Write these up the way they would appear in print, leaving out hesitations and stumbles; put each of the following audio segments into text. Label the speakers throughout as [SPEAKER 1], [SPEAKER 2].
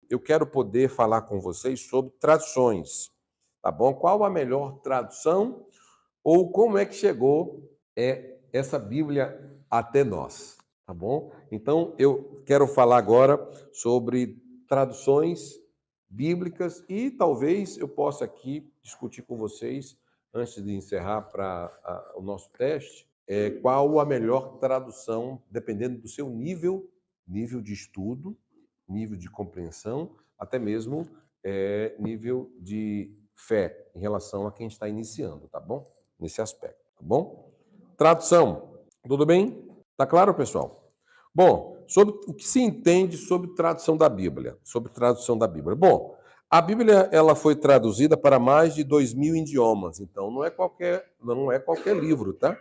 [SPEAKER 1] eu quero poder falar com vocês sobre traduções, tá bom? Qual a melhor tradução ou como é que chegou essa Bíblia até nós, tá bom? Então, eu quero falar agora sobre traduções bíblicas e talvez eu possa aqui discutir com vocês, antes de encerrar para o nosso teste, qual a melhor tradução, dependendo do seu nível de estudo, nível de compreensão, até mesmo nível de fé em relação a quem está iniciando, tá bom? Nesse aspecto, tá bom? Tradução, tudo bem? Tá claro, pessoal? Bom, sobre o que se entende sobre tradução da Bíblia? Sobre tradução da Bíblia. Bom, a Bíblia ela foi traduzida para mais de 2.000 idiomas, então não é qualquer livro, tá?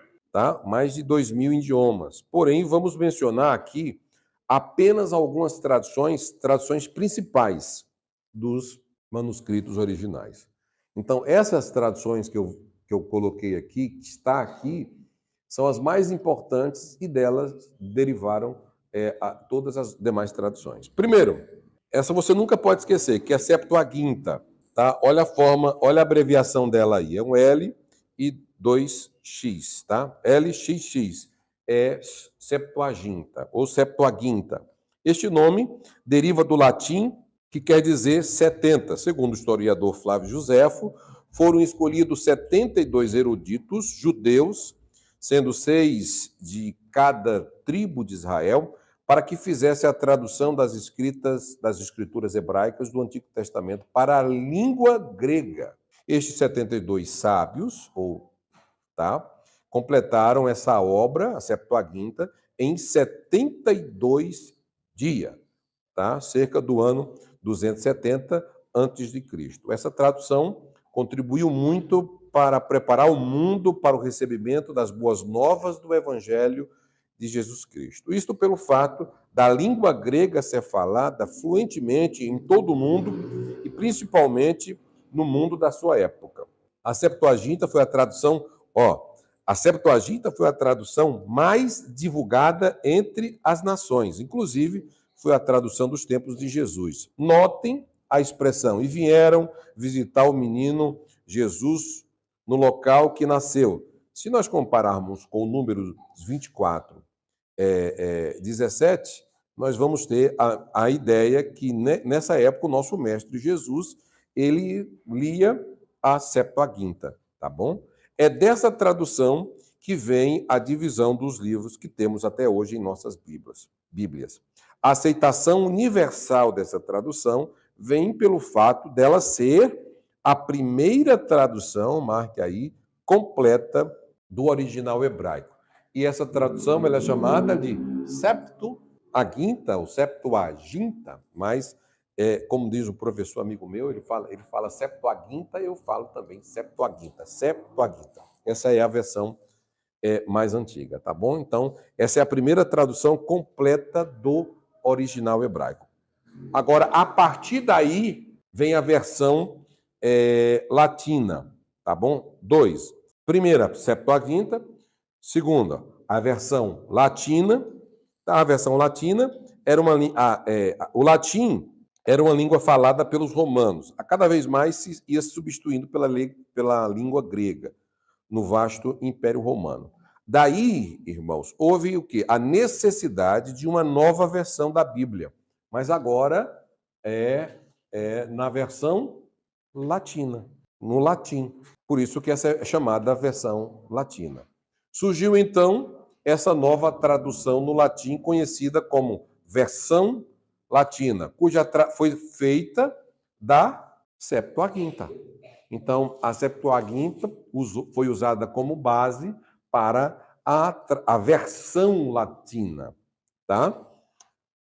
[SPEAKER 1] Mais de 2.000 idiomas. Porém, vamos mencionar aqui apenas algumas traduções principais dos manuscritos originais. Então, essas traduções que eu coloquei aqui, que está aqui, são as mais importantes e delas derivaram todas as demais traduções. Primeiro, essa você nunca pode esquecer, que é a Septuaginta, tá? Olha a forma, olha a abreviação dela aí, é um L e 2X, tá? LXX é Septuaginta ou Septuaginta. Este nome deriva do latim, que quer dizer 70. Segundo o historiador Flávio Joséfo, foram escolhidos 72 eruditos judeus, sendo 6 de cada tribo de Israel, para que fizesse a tradução das escrituras hebraicas do Antigo Testamento para a língua grega. Estes 72 sábios, completaram essa obra, a Septuaginta, em 72 dias, tá? Cerca do ano 270 a.C. Essa tradução contribuiu muito para preparar o mundo para o recebimento das boas novas do Evangelho de Jesus Cristo. Isto pelo fato da língua grega ser falada fluentemente em todo o mundo e principalmente no mundo da sua época. A Septuaginta foi a tradução mais divulgada entre as nações, inclusive foi a tradução dos tempos de Jesus. Notem a expressão, e vieram visitar o menino Jesus no local que nasceu. Se nós compararmos com o número 24, 17, nós vamos ter a ideia que nessa época o nosso mestre Jesus, ele lia a Septuaginta, tá bom? É dessa tradução que vem a divisão dos livros que temos até hoje em nossas Bíblias. A aceitação universal dessa tradução vem pelo fato dela ser a primeira tradução, marque aí, completa do original hebraico. E essa tradução ela é chamada de Septuaginta, ou Septuaginta, mas, como diz o professor amigo meu, ele fala Septuaginta, eu falo também Septuaginta. Essa é a versão mais antiga, tá bom? Então, essa é a primeira tradução completa do original hebraico. Agora, a partir daí, vem a versão latina, tá bom? Primeira, Septuaginta. Segunda, a versão latina. A versão latina era o latim era uma língua falada pelos romanos. A cada vez mais ia se substituindo pela língua grega, no vasto Império Romano. Daí, irmãos, houve o quê? A necessidade de uma nova versão da Bíblia. Mas agora na versão latina, no latim. Por isso que essa é chamada versão latina. Surgiu, então, essa nova tradução no latim, conhecida como versão latina, cuja foi feita da Septuaginta. Então, a Septuaginta foi usada como base para a versão latina, tá?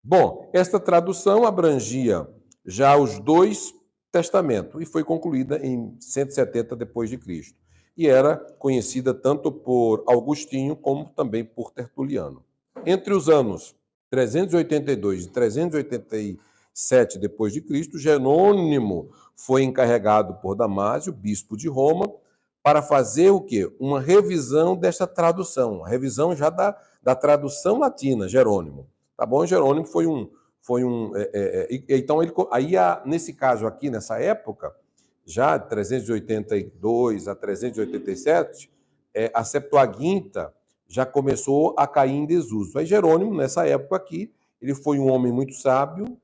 [SPEAKER 1] Bom, esta tradução abrangia já os dois testamentos e foi concluída em 170 depois de Cristo. E era conhecida tanto por Augustinho como também por Tertuliano. Entre os anos 382 e 387 depois de Cristo, Jerônimo foi encarregado por Damásio, bispo de Roma, para fazer o quê? Uma revisão desta tradução, a revisão já da tradução latina, Jerônimo. Tá bom? Jerônimo foi um... então, nesse caso aqui, nessa época, já de 382 a 387, a Septuaginta já começou a cair em desuso. Aí Jerônimo, nessa época aqui, ele foi um homem muito sábio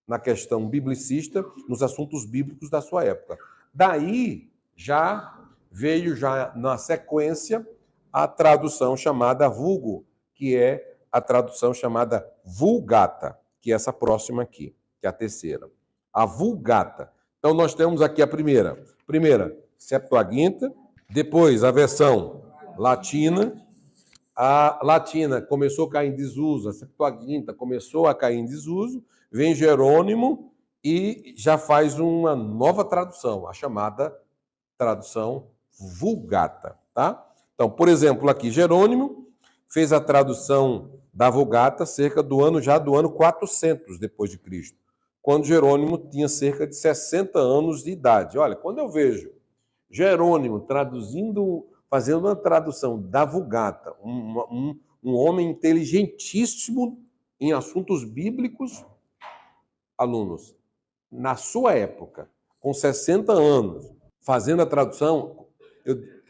[SPEAKER 1] na questão biblicista, nos assuntos bíblicos da sua época. Daí já veio na sequência a tradução chamada Vulgo, que é a tradução chamada Vulgata, que é essa próxima aqui, que é a terceira. A Vulgata. Então nós temos aqui a primeira. Primeira, Septuaginta, depois a versão latina. A latina começou a cair em desuso, a Septuaginta começou a cair em desuso, vem Jerônimo e já faz uma nova tradução, a chamada tradução Vulgata, tá? Então, por exemplo, aqui Jerônimo fez a tradução da Vulgata cerca do ano 400 depois de Cristo, quando Jerônimo tinha cerca de 60 anos de idade. Olha, quando eu vejo Jerônimo fazendo uma tradução da Vulgata, um homem inteligentíssimo em assuntos bíblicos, alunos, na sua época, com 60 anos, fazendo a tradução,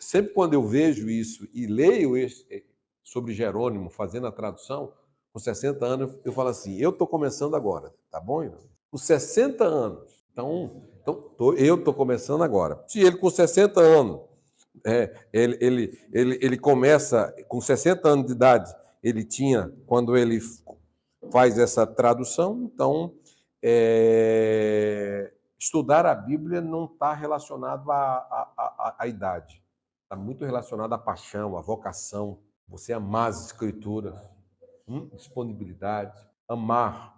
[SPEAKER 1] sempre quando eu vejo isso e leio sobre Jerônimo fazendo a tradução, com 60 anos, eu falo assim, eu estou começando agora, tá bom? Com 60 anos, então eu estou começando agora. Se ele com 60 anos, ele começa com 60 anos de idade, ele tinha, quando ele faz essa tradução, então estudar a Bíblia não está relacionado à idade, está muito relacionado à paixão, à vocação, você amar as Escrituras, disponibilidade, amar,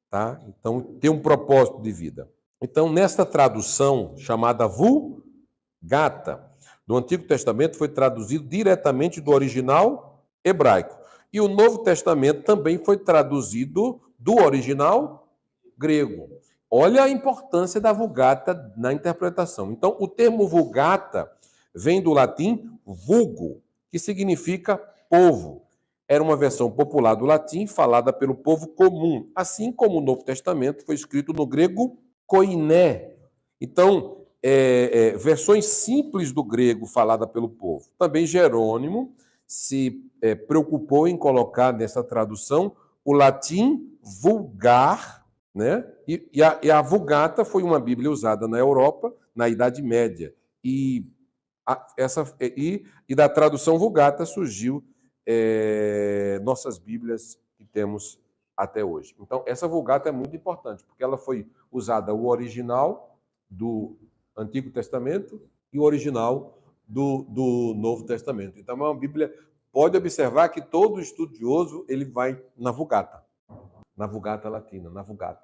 [SPEAKER 1] tá? Então, ter um propósito de vida. Então, nesta tradução chamada Vulgata, do Antigo Testamento foi traduzido diretamente do original hebraico. E o Novo Testamento também foi traduzido do original grego. Olha a importância da Vulgata na interpretação. Então, o termo Vulgata vem do latim vulgo, que significa povo. Era uma versão popular do latim falada pelo povo comum, assim como o Novo Testamento foi escrito no grego koiné. Então, versões simples do grego falada pelo povo. Também Jerônimo se preocupou em colocar nessa tradução o latim vulgar, né? E a Vulgata foi uma Bíblia usada na Europa na Idade Média. E da tradução Vulgata surgiu nossas Bíblias que temos até hoje. Então, essa Vulgata é muito importante, porque ela foi usada o original do Antigo Testamento e o original do Novo Testamento. Então, é uma Bíblia... Pode observar que todo estudioso ele vai na Vulgata latina, na Vulgata.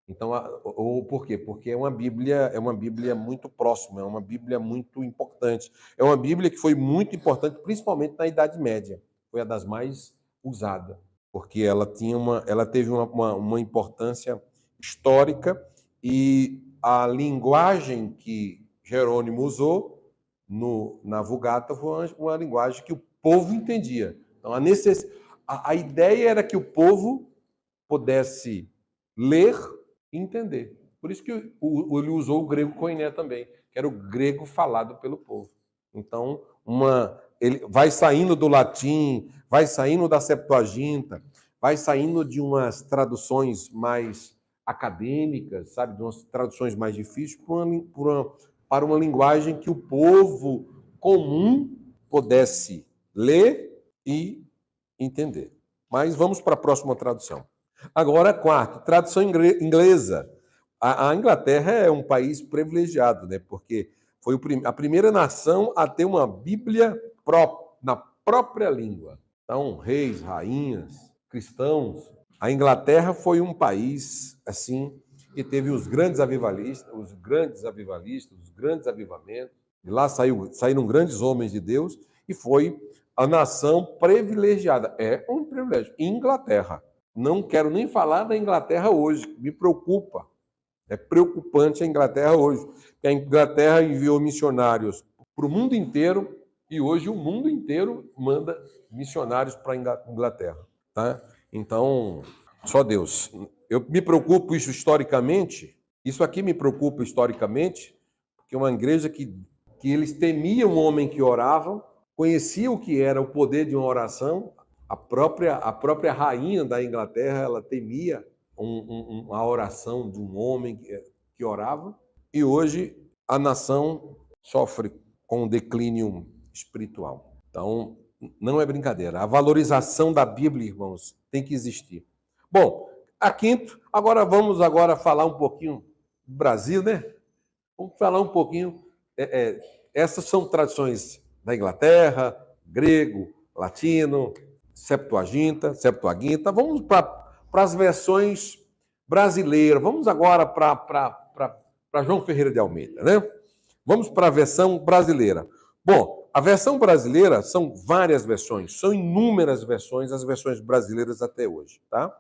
[SPEAKER 1] Então, por quê? Porque é uma Bíblia muito próxima, é uma Bíblia muito importante. É uma Bíblia que foi muito importante, principalmente na Idade Média. Foi a das mais usadas, porque ela teve uma importância histórica e a linguagem que Jerônimo usou na Vulgata foi uma linguagem que o povo entendia. Então, a ideia era que o povo pudesse ler e entender. Por isso que ele usou o grego koiné também, que era o grego falado pelo povo. Então, ele vai saindo do latim, vai saindo da Septuaginta, vai saindo de umas traduções mais acadêmicas, sabe, de umas traduções mais difíceis, para uma linguagem que o povo comum pudesse ler e entender. Mas vamos para a próxima tradução. Agora, quarto, tradução inglesa. A Inglaterra é um país privilegiado, né? Porque foi a primeira nação a ter uma Bíblia na própria língua. Então, reis, rainhas, cristãos. A Inglaterra foi um país, assim, que teve os grandes avivalistas, os grandes avivamentos. De lá saíram grandes homens de Deus e foi a nação privilegiada. É um privilégio. Inglaterra. Não quero nem falar da Inglaterra hoje, me preocupa. É preocupante a Inglaterra hoje, porque a Inglaterra enviou missionários para o mundo inteiro e hoje o mundo inteiro manda missionários para a Inglaterra. Tá? Então, Só Deus. Eu me preocupo isso historicamente, isso aqui me preocupa historicamente, porque é uma igreja que eles temiam o homem que orava, conheciam o que era o poder de uma oração. A própria rainha da Inglaterra, ela temia a oração de um homem que orava. E hoje a nação sofre com um declínio espiritual. Então, não é brincadeira. A valorização da Bíblia, irmãos, tem que existir. Bom, a quinto, vamos falar um pouquinho do Brasil, né? Vamos falar um pouquinho. Essas são tradições da Inglaterra, grego, latino, Septuaginta. Vamos para as versões brasileiras. Vamos agora para João Ferreira de Almeida, né? Vamos para a versão brasileira. Bom, a versão brasileira são várias versões, são inúmeras versões, as versões brasileiras até hoje, tá?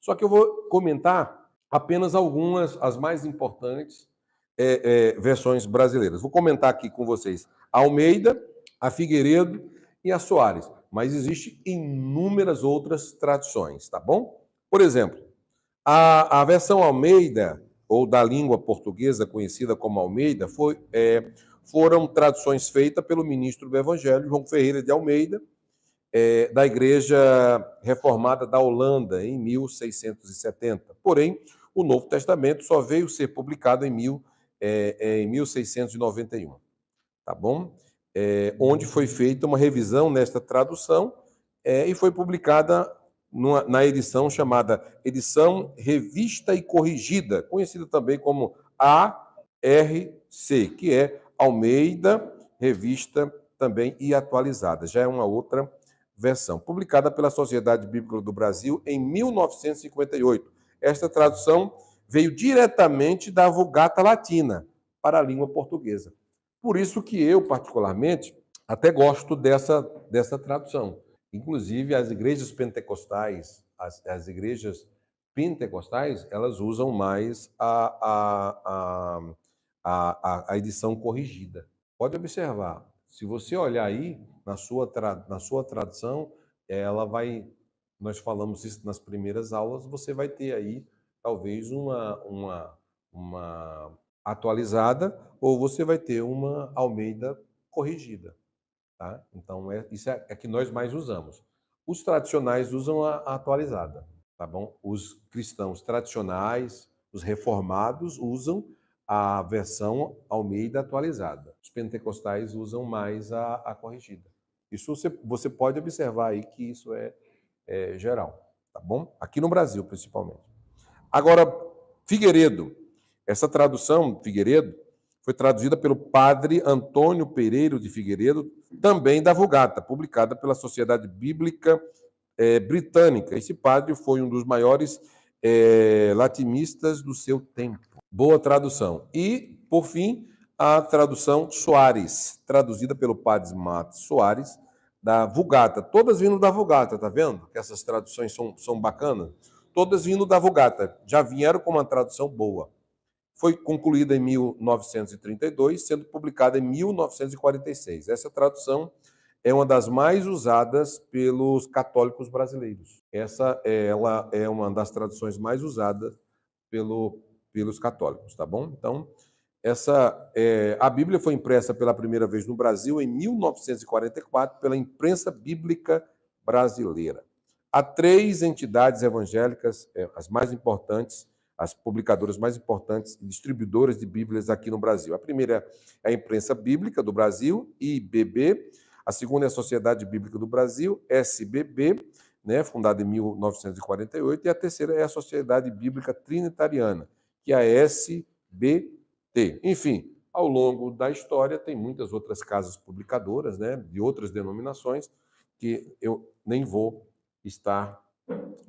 [SPEAKER 1] Só que eu vou comentar apenas algumas, as mais importantes versões brasileiras. Vou comentar aqui com vocês a Almeida, a Figueiredo e a Soares, mas existem inúmeras outras traduções, tá bom? Por exemplo, a versão Almeida, ou da língua portuguesa conhecida como Almeida, foram traduções feitas pelo ministro do Evangelho, João Ferreira de Almeida, da Igreja Reformada da Holanda, em 1670. Porém, o Novo Testamento só veio ser publicado em 1691, tá bom? Onde foi feita uma revisão nesta tradução e foi publicada na edição chamada Edição Revista e Corrigida, conhecida também como ARC, que é Almeida, Revista também e Atualizada. Já é uma outra versão, publicada pela Sociedade Bíblica do Brasil em 1958. Esta tradução veio diretamente da Vulgata Latina para a língua portuguesa. Por isso que eu, particularmente, até gosto dessa tradução. Inclusive, as igrejas pentecostais, as igrejas pentecostais, elas usam mais a edição corrigida. Pode observar, se você olhar aí na sua tradução, nós falamos isso nas primeiras aulas, você vai ter aí talvez uma atualizada ou você vai ter uma Almeida corrigida. Tá? Então, isso é que nós mais usamos. Os tradicionais usam a atualizada, tá bom? Os cristãos tradicionais, os reformados, usam a versão Almeida atualizada. Os pentecostais usam mais a corrigida. Isso você pode observar aí que isso é geral, tá bom? Aqui no Brasil, principalmente. Agora, Figueiredo. Essa tradução, Figueiredo, foi traduzida pelo padre Antônio Pereiro de Figueiredo, também da Vulgata, publicada pela Sociedade Bíblica Britânica. Esse padre foi um dos maiores latinistas do seu tempo. Boa tradução. E, por fim, a tradução Soares, traduzida pelo padre Matos Soares, da Vulgata. Todas vindo da Vulgata, tá vendo? Que essas traduções são bacanas. Todas vindo da Vulgata. Já vieram com uma tradução boa. Foi concluída em 1932, sendo publicada em 1946. Essa tradução é uma das mais usadas pelos católicos brasileiros. Ela é uma das traduções mais usadas pelos católicos, tá bom? Então, a Bíblia foi impressa pela primeira vez no Brasil em 1944 pela Imprensa Bíblica Brasileira. Há 3 entidades evangélicas, as mais importantes, as publicadoras mais importantes e distribuidoras de Bíblias aqui no Brasil. A primeira é a Imprensa Bíblica do Brasil, IBB. A segunda é a Sociedade Bíblica do Brasil, SBB, né, fundada em 1948. E a terceira é a Sociedade Bíblica Trinitariana, que é a SBT. Enfim, ao longo da história, tem muitas outras casas publicadoras, né, de outras denominações, que eu nem vou estar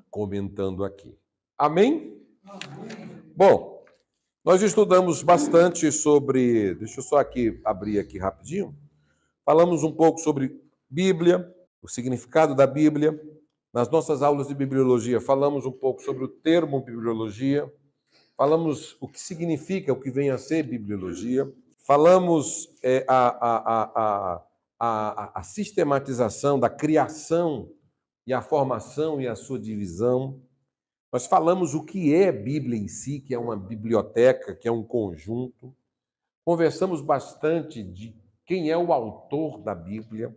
[SPEAKER 1] comentando aqui. Amém? Bom, nós estudamos bastante sobre... Deixa eu só abrir aqui rapidinho. Falamos um pouco sobre Bíblia, o significado da Bíblia. Nas nossas aulas de bibliologia, falamos um pouco sobre o termo bibliologia. Falamos o que significa, o que vem a ser bibliologia. Falamos a sistematização da criação e a formação e a sua divisão. Nós falamos o que é Bíblia em si, que é uma biblioteca, que é um conjunto. Conversamos bastante de quem é o autor da Bíblia,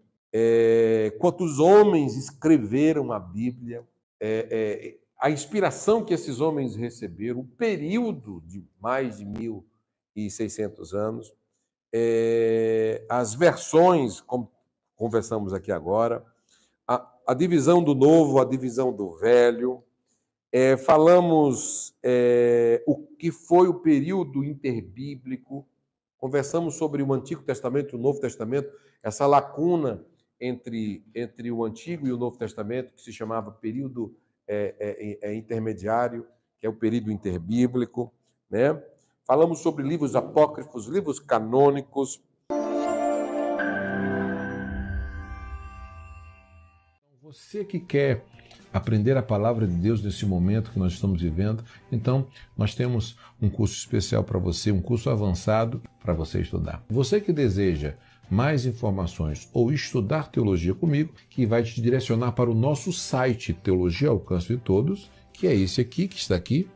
[SPEAKER 1] quantos homens escreveram a Bíblia, a inspiração que esses homens receberam, o período de mais de 1.600 anos, as versões, como conversamos aqui agora, a divisão do novo, a divisão do velho. Falamos o que foi o período interbíblico, conversamos sobre o Antigo Testamento e o Novo Testamento, essa lacuna entre o Antigo e o Novo Testamento, que se chamava período intermediário, que é o período interbíblico, né? Falamos sobre livros apócrifos, livros canônicos. Você que quer aprender a palavra de Deus nesse momento que nós estamos vivendo, então nós temos um curso especial para você, um curso avançado para você estudar. Você que deseja mais informações ou estudar teologia comigo, que vai te direcionar para o nosso site Teologia ao Alcance de Todos, que é esse aqui, que está aqui,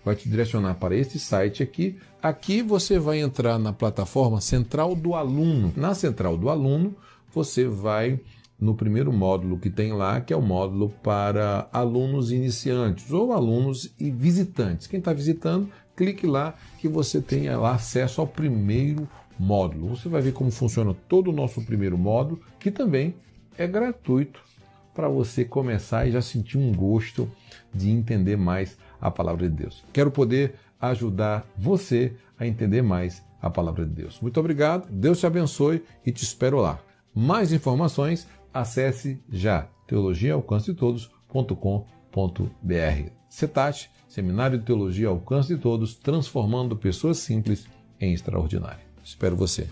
[SPEAKER 1] vai te direcionar para esse site aqui. Aqui você vai entrar na plataforma Central do Aluno. Na Central do Aluno, você vai no primeiro módulo que tem lá, que é o módulo para alunos iniciantes ou alunos e visitantes. Quem está visitando, clique lá que você tenha lá acesso ao primeiro módulo. Você vai ver como funciona todo o nosso primeiro módulo, que também é gratuito para você começar e já sentir um gosto de entender mais a palavra de Deus. Quero poder ajudar você a entender mais a palavra de Deus. Muito obrigado, Deus te abençoe e te espero lá. Mais informações, acesse já teologiaalcancetodos.com.br. CETAT, Seminário de Teologia ao Alcance de Todos, transformando pessoas simples em extraordinário. Espero você.